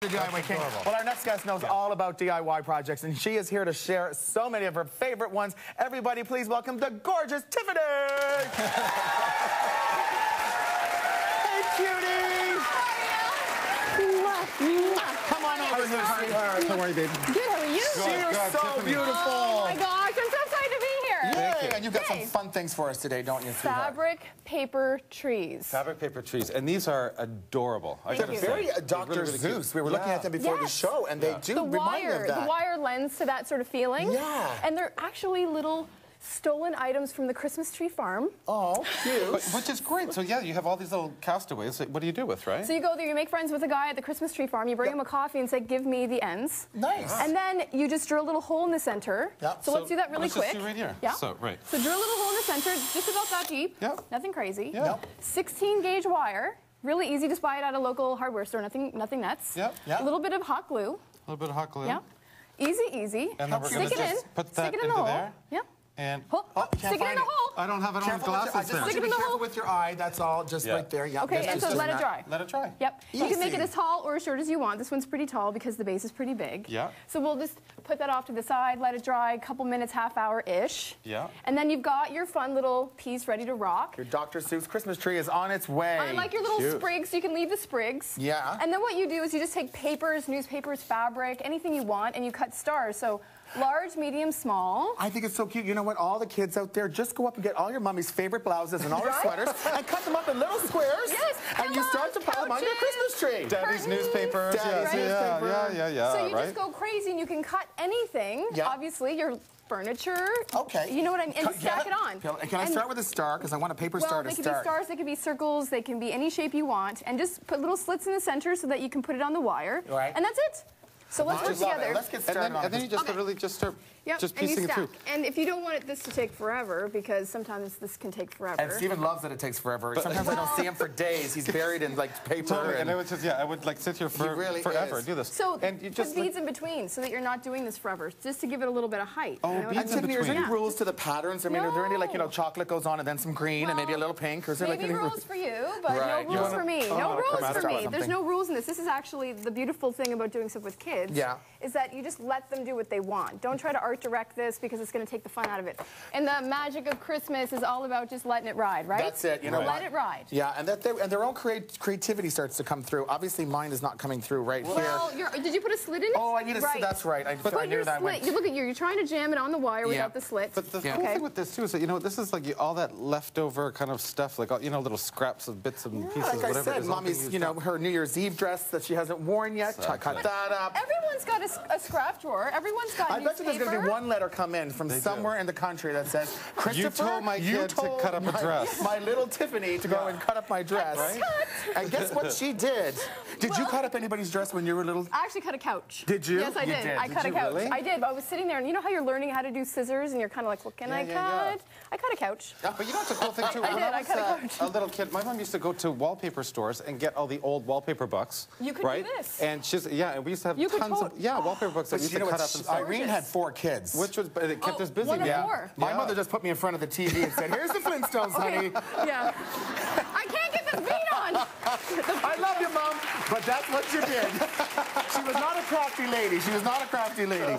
The DIY King. Well, our next guest knows all about DIY projects, and she is here to share so many of her favorite ones. Everybody, please welcome the gorgeous Tiffany! Hey, cutie! Come on over here, sweetheart. How are you, baby? Good, how are you? You're so Tiffany. beautiful. Oh my gosh, I'm so excited to be here. Yay! And you've got some fun things for us today, don't you, sweetheart? Fabric paper trees. Fabric paper trees, and these are adorable. Thank you. Very Dr.Suess. We were looking at them before the show, and they do remind me of that. The wire lends to that sort of feeling. Yeah. And they're actually little stolen items from the Christmas tree farm. Oh, cute. Which is great. So yeah, you have all these little castaways. What do you do with, right? So you go there, you make friends with a guy at the Christmas tree farm, you bring him a coffee and say, give me the ends. Nice. And then you just drill a little hole in the center. Yep. So let's do that really quick. Let's just do right here. Yeah. So, right. So drill a little hole in the center, just about that deep. Yep. Nothing crazy. Yeah. 16 gauge wire. Really easy, just buy it at a local hardware store, nothing nuts. Yep. Yep. A little bit of hot glue. A little bit of hot glue. Yeah. Easy, easy. And then we're going Stick to it in. just put that Stick it in into the hole. there. Yeah. And Stick it in the hole. I don't have it on Careful with glasses your, there. I just want you to be careful with your eye. That's all. Just right there. Yep. Okay, and so let it dry. Let it dry. Yep. You can make it Easy. as tall or as short as you want. This one's pretty tall because the base is pretty big. Yeah. So we'll just put that off to the side, let it dry a couple minutes, half hour-ish. Yeah. And then you've got your fun little piece ready to rock. Your Dr.Suess Christmas tree is on its way. I like your little Cute. sprigs, so you can leave the sprigs. Yeah. And then what you do is you just take papers, newspapers, fabric, anything you want, and you cut stars. So large, medium, small. I think it's so cute. You know what? All the kids out there, just go up and get all your mommy's favorite blouses and all her sweaters and cut them up in little squares. Yes. And you start to pile them on your Christmas tree. Daddy's newspapers. Daddy's newspaper. Yeah. So you right? just go crazy and you can cut anything. Yeah. Obviously, your furniture. Okay. You know what I mean? And stack it on. Can I start with a star? Because I want a paper star to Well, they can start. be stars, they can be circles, they can be any shape you want. And just put little slits in the center so that you can put it on the wire. Right. And that's it. So let's work together. Let's get started on And then you just Okay. literally just start just and you piecing it through. stack. And if you don't want this to take forever, because sometimes this can take forever. And Steven loves that it takes forever. Sometimes I don't see him for days. He's buried in like paper. Totally. And I would just, I would like sit here for really forever is. and do this. So and you just put beads in between so that you're not doing this forever, just to give it a little bit of height. Oh, you know what I beads mean? in Tiffany, is there any between. rules to the patterns? I mean, are there any, like, you know, chocolate goes on and then some green and maybe a little pink? Or is there like Maybe any rules for you, but Right. no rules for me. No rules for chromatic. me. There's no rules in this. This is actually the beautiful thing about doing stuff with kids. Yeah. Is that you just let them do what they want. Don't try to art direct this because it's going to take the fun out of it. And the magic of Christmas is all about just letting it ride, right? That's it. You know Right. what? Let it ride. Yeah, and their own creativity starts to come through. Obviously, mine is not coming through right Well, here. did you put a slit in it? Oh, I need a slit. That's right. I Put knew your that slit. went. You look at you're trying to jam it on the wire without the slit. But the cool thing with this too is that, you know, this is like all that leftover kind of stuff, like all, you know, little scraps of bits and pieces, Like I whatever. said, is all Mommy's, being you know, used her New Year's Eve dress that she hasn't worn yet. Cut that up. Everyone's got a scrap drawer. Everyone's got I bet you there's going to be newspaper. one letter come in from somewhere in the country that says, Christopher, told my kid to cut up a dress. My little Tiffany to go and cut up my dress. Right? And guess what she did? Did you cut up anybody's dress when you were little? I actually cut a couch. Did you? Yes, I You did. did. I Did cut a you couch. really? I did, but I was sitting there, and you know how you're learning how to do scissors, and you're kind of like, what can I cut? yeah. I cut a couch. But you know what's a cool thing too? I When did, I was cut a couch. a little kid, my mom used to go to wallpaper stores and get all the old wallpaper books. You could do right? this. And she's and we used to have You could tons of wallpaper books that we used to cut up and stuff. Irene had 4 kids. Which was, but it kept us busy. one of yeah. 4. My mother just put me in front of the TV and said, here's the Flintstones, honey. Yeah. I can't get this beat on. I love you, Mom, but that's what you did. She was not a crafty lady. She was not a crafty lady.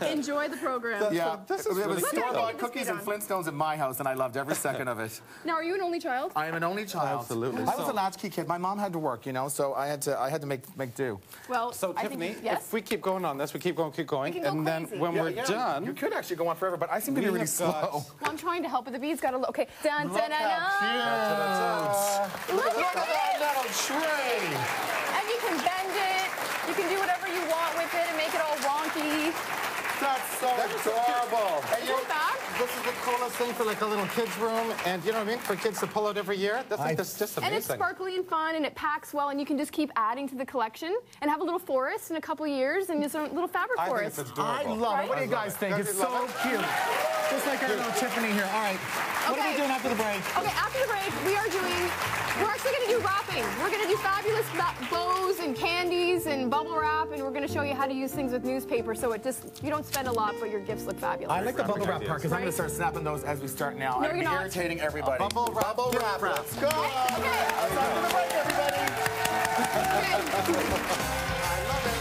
Enjoy the program. Yeah, this is there was really store-bought cool. cookies and Flintstones in my house, and I loved every second of it. Now, are you an only child? I am an only child. Absolutely. I was a latchkey kid. My mom had to work, you know, so I had to make do. Well, So I Tiffany, think, yes? if we keep going on this, we keep going, We can go and then crazy. when we're You done, could actually go on forever, but I seem to be We really have slow. got- Well, I'm trying to help, but the beads got a little. Okay. Dun, Look dun, dun, how dun. cute. Look at that little tray. And you can bend it. You can do whatever you want with it and make it all wonky. That's so adorable. And you know, Look back. this is the coolest thing for like a little kid's room, and you know what I mean, for kids to pull out every year. That's just amazing. And it's sparkly and fun, and it packs well, and you can just keep adding to the collection and have a little forest in a couple years, and just a little fabric I think forest. it's I adorable. love it. What do you I love guys it. think? Don't It's you love so cute. Just like our little Tiffany here. All right. What are we doing after the break? Okay, after the break, we're actually going to do wrapping. We're going to do fabulous bows and candies and bubble wrap, and we're going to show you how to use things with newspaper so it just, you don't spend a lot, but your gifts look fabulous. I like the bubble wrap part because I'm going to start snapping those as we start now. No, I'm you're not. irritating everybody. Bubble wrap. Let's go. Okay. Let's after the break, everybody. Okay. I love it.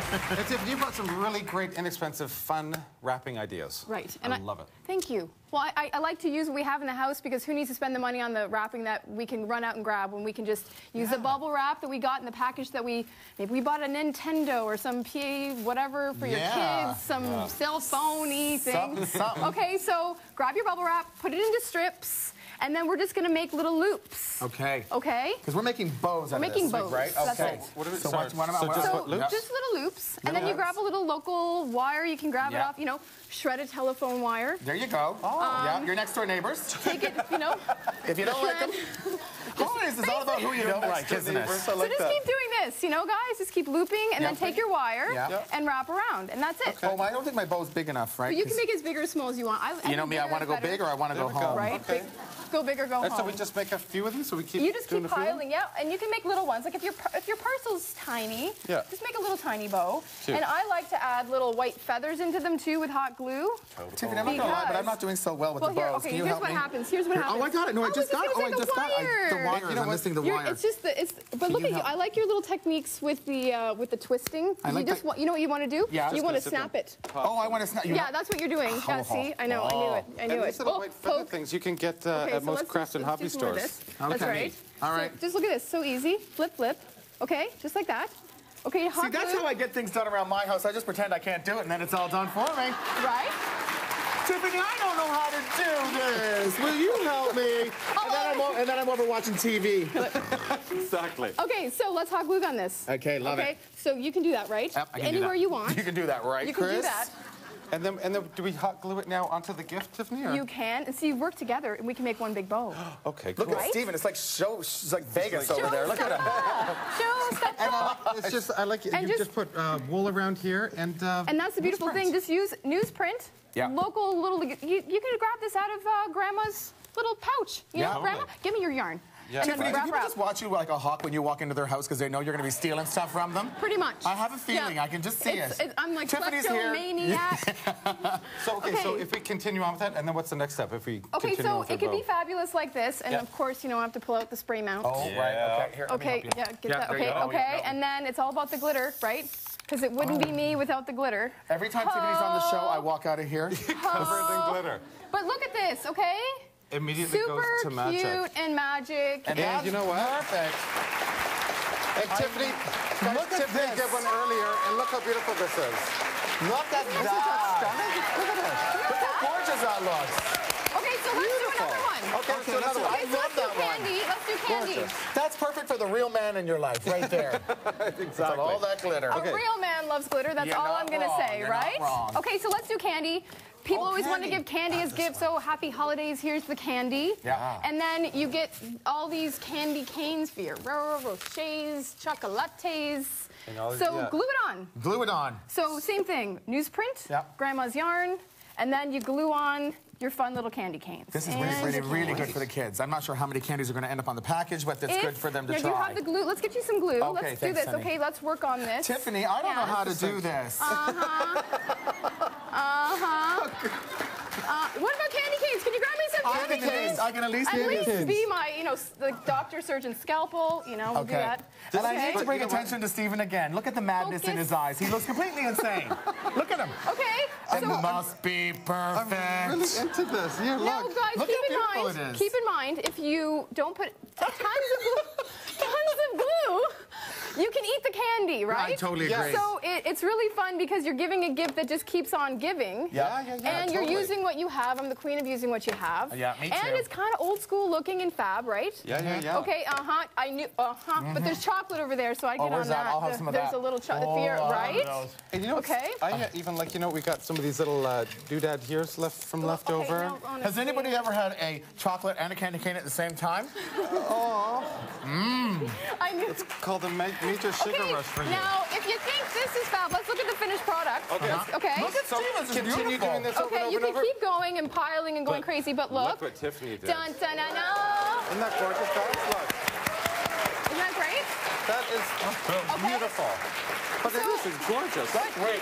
Tiff, you've got some really great, inexpensive, fun wrapping ideas. Right. And I love it. Thank you. Well, I like to use what we have in the house because who needs to spend the money on the wrapping that we can run out and grab when we can just use the bubble wrap that we got in the package that maybe we bought a Nintendo or some PA whatever for your kids, some cell phone-y thing. Something. Okay, so grab your bubble wrap, put it into strips, and then we're just going to make little loops. Okay. Okay? Because we're making bows out of this. Making bows. Right? That's Okay. right. What are we, So sorry, what am I- just So what, loops? just little loops, and then you grab a little local wire. You can grab it off, shredded telephone wire. There you go. Yeah, your next door neighbors. Take it, If you don't like them. Holidays is all about who you don't like, isn't it? So just keep doing this, guys. Just keep looping, and then take your wire Yeah. and wrap around, and that's it. Oh, I don't think my bow's big enough, right? But you can make it as big or as small as you want. You know me, I want to go big or I want to go home. Right? Okay. Go big or go And home. so we just make a few of them, so we keep You just doing keep a few of them? piling, and you can make little ones. Like if your parcel's tiny, just make a little tiny bow. Cute. And I like to add little white feathers into them too with hot glue. Tiffany, I'm not gonna lie, but I'm not doing so well with the bows. Okay, Can you here's help what me? happens. Here's what happens. Oh, I got it. No, I just got it. Oh, I just got it. The wire. I'm missing the wire. It's just but look at you. I like your little techniques with the twisting. I like that. You know what you want to do? Yeah, You want to snap it. Oh, I want to snap. Yeah, that's what you're doing. Yeah, see? I know. I knew it. I knew And it. these little white feather things you can get at most craft and hobby let's do more of stores. this. That's right. All right. So just look at this. So easy. Flip, flip. Okay, just like that. Okay, hot See, that's glue. how I get things done around my house. I just pretend I can't do it, and then it's all done for me. Right? Tiffany, I don't know how to do this. Will you help me? And then I'm over watching TV. Exactly. Okay, so let's hot glue gun this. Okay, love Okay, so you can do that, right? Yep, I can do Anywhere that. you want. You can do that, right, You can Chris? do that. And then do we hot glue it now onto the gift, Tiffany? Or? You can. And see, work together, and we can make one big bow. Okay, cool. Look at Right? Steven. It's like it's like Vegas over there. Look at him. Showstopper. It's just, I like it. And You just- just put wool around here and And that's the beautiful thing. Just use newsprint. Yeah. Local little. You can grab this out of Grandma's little pouch. You know, totally. Grandma, give me your yarn. Yeah. And then Tiffany, do wrap, people wrap. just watch you like a hawk when you walk into their house because they know you're going to be stealing stuff from them? Pretty much. I have a feeling. Yeah. I can just see it. I'm like Tiffany's here. kleptomaniac. so so Okay. if we continue on with that, and then what's the next step if we Okay, continue so on with it could the be fabulous like this, and Yeah. of course, I have to pull out the spray mount. Oh, right. Okay, here, let me Okay, help you. yeah, get Yeah, that. there you Okay, go. okay, and then it's all about the glitter, right? Because it wouldn't be me without the glitter. Every time Tiffany's on the show, I walk out of here. covered in glitter. But look at this, okay? Immediately Super goes to magic. cute and magic. And you know what? Perfect. And Tiffany, Look at Tiffany this. did one earlier, and look how beautiful this is. Look at that. Look at this. Look how gorgeous that looks. Okay, so let's do another one. Okay, let's do another one. I Okay, so love let's do that one. candy. Let's do candy. Gorgeous. That's perfect for the real man in your life, right there. Exactly. All that glitter. A real man loves glitter. That's You're all not I'm going to wrong. say, You're not right? wrong. Okay, so let's do candy. People always want to candy. give candy as gifts. Oh, happy holidays. Here's the candy. Yeah. And then you get all these candy canes for your rochers, chocolates. And all these- So yeah. glue it on. Glue it on. So same thing. Newsprint, Yeah. Grandma's yarn, and then you glue on your fun little candy canes. This is And really, the really candy. good for the kids. I'm not sure how many candies are going to end up on the package, but it's good for them to now, try. you have the glue. Let's get you some glue. Okay, Let's do thanks, this. honey. Okay, let's work on this. Tiffany, I don't know Yeah. how to do this. What about candy canes? Can you grab me some candy canes? I can at least do this. be my, the doctor, surgeon, scalpel. We'll do Okay. that. And I need to But bring you know what? attention to Stephen again. Look at the madness in Focus. his eyes. He looks completely insane. Look at him. Okay. It must be perfect. I'm really into this. Here, Now, look. guys, Look keep how in beautiful mind. it is. Keep in mind, if you don't put tons of glue, you can eat the candy, right? I totally Yes. agree. So it's really fun because you're giving a gift that just keeps on giving. Yeah. And you're totally. using what you have. I'm the queen of using what you have. Yeah, me And too. it's kind of old school looking and fab, right? Yeah. Okay, I knew, But there's chocolate over there, so I get Oh, where's on that? I'll have some of There's that. a little chocolate Oh, fear, I'll have right? those. And you know, Okay. I even like, we got some of these little doodad here's leftover. now on a Has anybody ever had a chocolate and a candy cane at the same time? I knew. It's called the Major Sugar Okay, Rush for you. now, if you think this is fab, let's look at the finished product. Okay. Okay. Look at So Stephen. This is continue beautiful. doing this over Okay, and you over can and over. keep going and piling and going crazy, but look. Look what Tiffany did. Dun, dun, dun, dun. Isn't that gorgeous, guys? Look. Isn't that great? That is beautiful. But it is, it's gorgeous. That's great.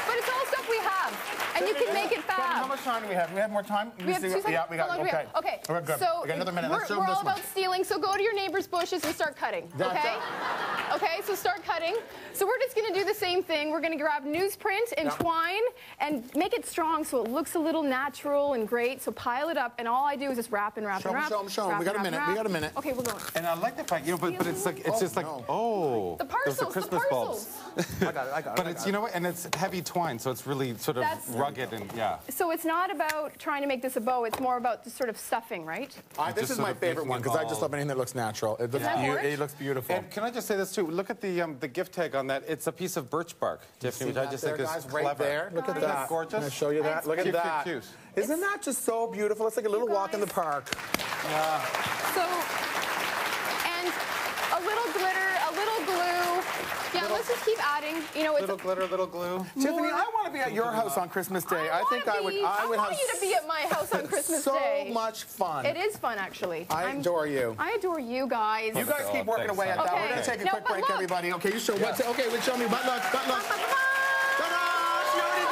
But it's all stuff we have, and you can make it Kevin, how fab. much time do we have? Do we have more time? We have 2 seconds. Yeah, we got How long do okay. Okay. We're good. So We got another minute. We're, Let's show we're them all this one. about stealing, so go to your neighbor's bushes and start cutting, That's okay? it. Okay, so start cutting. So we're just gonna do the same thing. We're gonna grab newsprint and twine and make it strong so it looks a little natural and great. So pile it up, and all I do is just wrap and wrap and wrap. Show 'em. We got a minute. We got a minute. Okay, we're going. And I like the fact, you know, but it's like, it's just like, oh. The parcels, those are Christmas bulbs. I got it. But it's, you know what, and it's heavy twine, so it's really sort of rugged and, yeah. So it's not about trying to make this a bow, it's more about just sort of stuffing, right? This is my favorite one, because I just love anything that looks natural. It looks beautiful. And can I just say this, too? Look at the gift tag on that. It's a piece of birch bark, Tiffany, which I just think is clever. Right there. Look at that. Isn't that gorgeous? Can I show you that? Look at that. Cute. Isn't that just so beautiful? It's like a little walk in the park. Yeah. So, and a little glitter, a little glue. Yeah, let's just keep adding. You know, it's little glitter, little glue. Tiffany, I want to be at your house on Christmas Day. I think I would. I want you to be at my house on Christmas Day. So much fun. It is fun, actually. I adore you. I adore you guys. You guys keep working away at that. We're gonna take a quick break, everybody. Okay, you show what? Okay, show me butt look. Butt look. Ta-da! She already